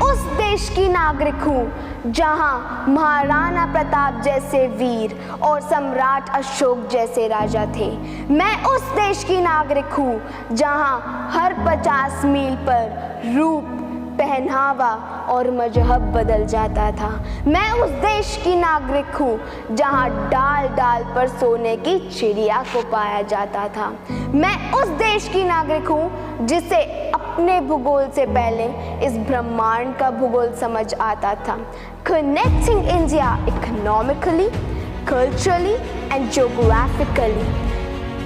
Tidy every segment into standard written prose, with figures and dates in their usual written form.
उस देश की नागरिक हूँ जहाँ महाराणा प्रताप जैसे वीर और सम्राट अशोक जैसे राजा थे। मैं उस देश की नागरिक हूँ जहाँ हर 50 मील पर रूप, पहनावा और मजहब बदल जाता था। मैं उस देश की नागरिक हूँ जहाँ डाल डाल पर सोने की चिड़िया को पाया जाता था। मैं उस देश की नागरिक हूँ जिसे अपने भूगोल से पहले इस ब्रह्मांड का भूगोल समझ आता था। Connecting India economically, culturally and geographically.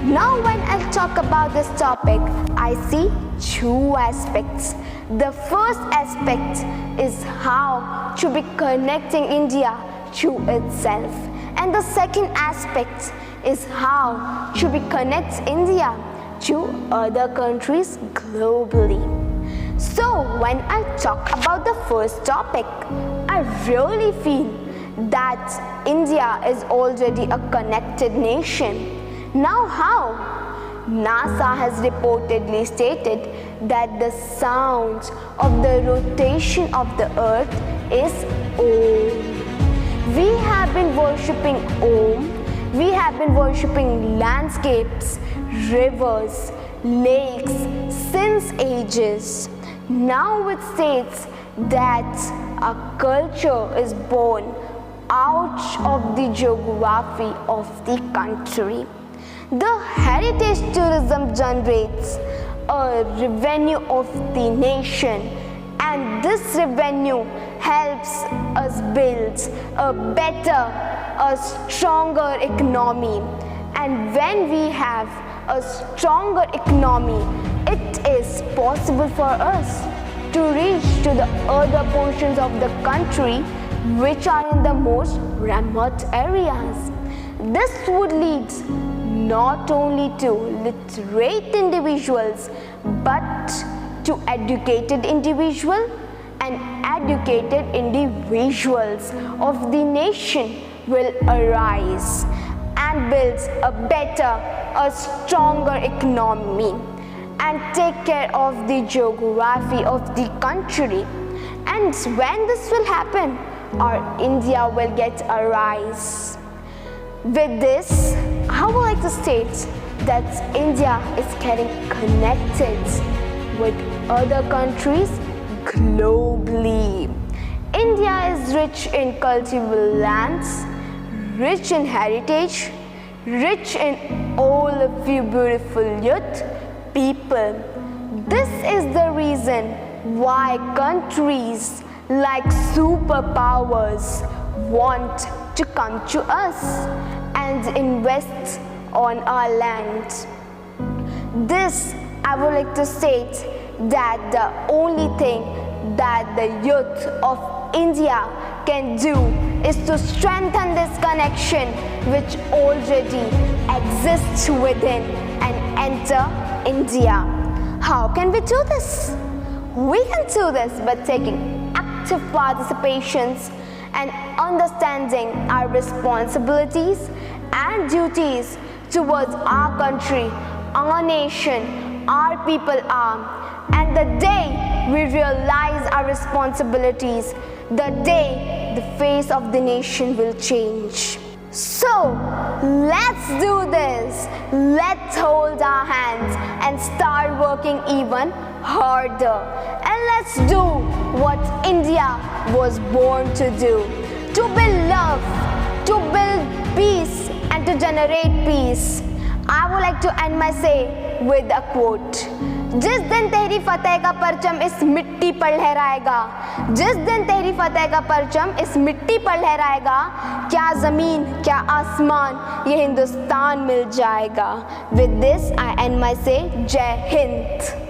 Now when I talk about this topic, I see two aspects. The first aspect is how to be connecting India to itself. And the second aspect is how to be connect India to other countries globally. So when I talk about the first topic, I really feel that India is already a connected nation. Now how? NASA has reportedly stated that the sound of the rotation of the earth is Om. We have been worshipping Om. We have been worshipping landscapes, rivers, lakes since ages. Now it states that a culture is born out of the geography of the country. The heritage tourism generates a revenue of the nation, and this revenue helps us build a better, a stronger economy. And when we have a stronger economy, it is possible for us to reach to the other portions of the country which are in the most remote areas. This would lead not only to literate individuals but to educated individuals, and educated individuals of the nation will arise and build a better, a stronger economy and take care of the geography of the country. And when this will happen, our India will get a rise. With this, I would like to state that India is getting connected with other countries globally. India is rich in cultival lands, rich in heritage, rich in all of you beautiful youth people. This is the reason why countries like superpowers want to come to us and invest on our land. This, I would like to state that the only thing that the youth of India can do is to strengthen this connection which already exists within and enter India. How can we do this? We can do this by taking active participations and understanding our responsibilities and duties towards our country, our nation, our people are. And the day we realize our responsibilities, the day the face of the nation will change. So, let's do this. Let's hold our hands and start working even harder. And let's do what India was born to do. To build love, to build peace and to generate peace. I would like to end my say with a quote. जिस दिन तेरी फतेह का परचम इस मिट्टी पर लहराएगा, जिस दिन तेरी फतेह का परचम इस मिट्टी पर लहराएगा, क्या ज़मीन क्या आसमान ये हिंदुस्तान मिल जाएगा. With this I end my say. जय हिंद.